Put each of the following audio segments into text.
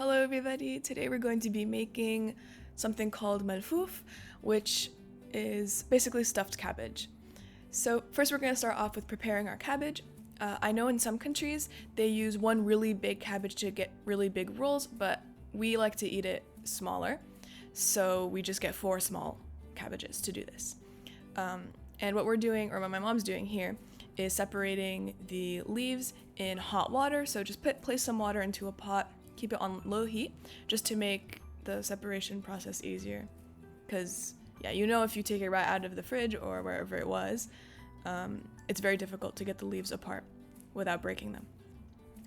Hello everybody, today we're going to be making something called malfouf, which is basically stuffed cabbage. So first we're going to start off with preparing our cabbage. I know in some countries they use one really big cabbage to get really big rolls, but we like to eat it smaller, so we just get 4 small cabbages to do this. And what we're doing, or what my mom's doing here, is separating the leaves in hot water. So just place some water into a pot, keep it on low heat, just to make the separation process easier. Because, yeah, you know, if you take it right out of the fridge or wherever it was, it's very difficult to get the leaves apart without breaking them.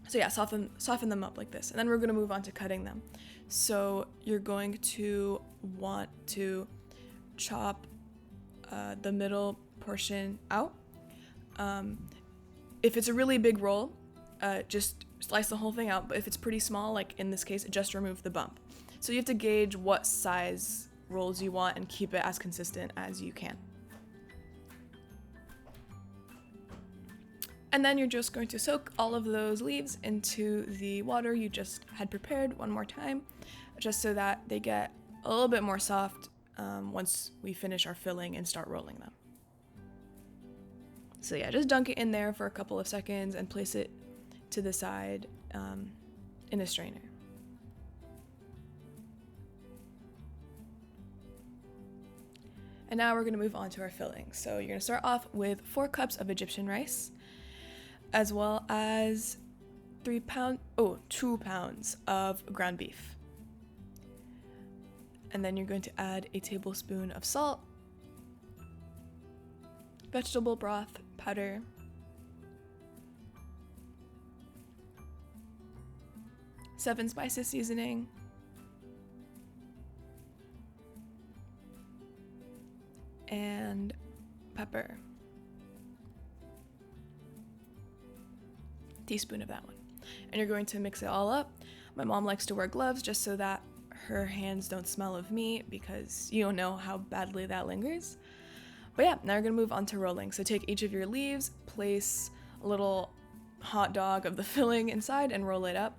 So yeah, soften them up like this. And then we're going to move on to cutting them. So you're going to want to chop the middle portion out. If it's a really big roll, just slice the whole thing out, but if it's pretty small, like in this case, just remove the bump. So you have to gauge what size rolls you want and keep it as consistent as you can. And then you're just going to soak all of those leaves into the water you just had prepared one more time, just so that they get a little bit more soft once we finish our filling and start rolling them. So yeah, just dunk it in there for a couple of seconds and place it to the side in a strainer. And now we're going to move on to our filling. So you're going to start off with 4 cups of Egyptian rice, as well as 2 pounds of ground beef. And then you're going to add a tablespoon of salt, vegetable broth powder, seven spices seasoning, and pepper. Teaspoon of that one. And you're going to mix it all up. My mom likes to wear gloves just so that her hands don't smell of meat, because you don't know how badly that lingers. But yeah, now we're gonna move on to rolling. So take each of your leaves, place a little hot dog of the filling inside and roll it up.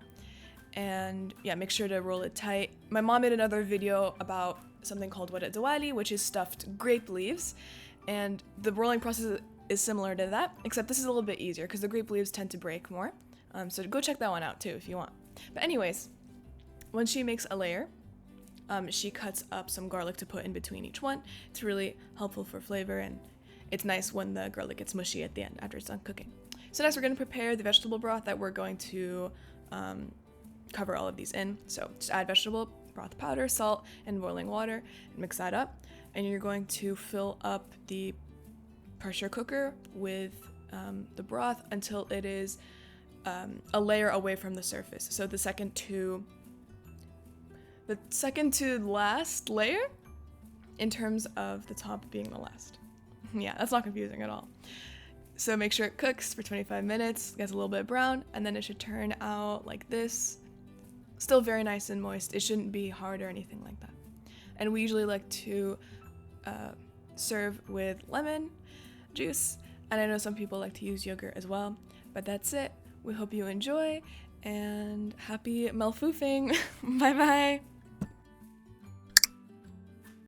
And yeah, make sure to roll it tight. My mom made another video about something called wada dawali, which is stuffed grape leaves. And the rolling process is similar to that, except this is a little bit easier because the grape leaves tend to break more. So go check that one out too if you want. But anyways, when she makes a layer, she cuts up some garlic to put in between each one. It's really helpful for flavor, and it's nice when the garlic gets mushy at the end after it's done cooking. So next we're going to prepare the vegetable broth that we're going to cover all of these in. So just add vegetable broth powder, salt, and boiling water, and mix that up. And you're going to fill up the pressure cooker with the broth until it is a layer away from the surface. So the second to last layer in terms of the top being the last. Yeah, that's not confusing at all. So make sure it cooks for 25 minutes, gets a little bit brown, and then it should turn out like this. Still very nice and moist. It shouldn't be hard or anything like that. And we usually like to serve with lemon juice, and I know some people like to use yogurt as well. But that's it. We hope you enjoy, and happy malfoofing. Bye bye.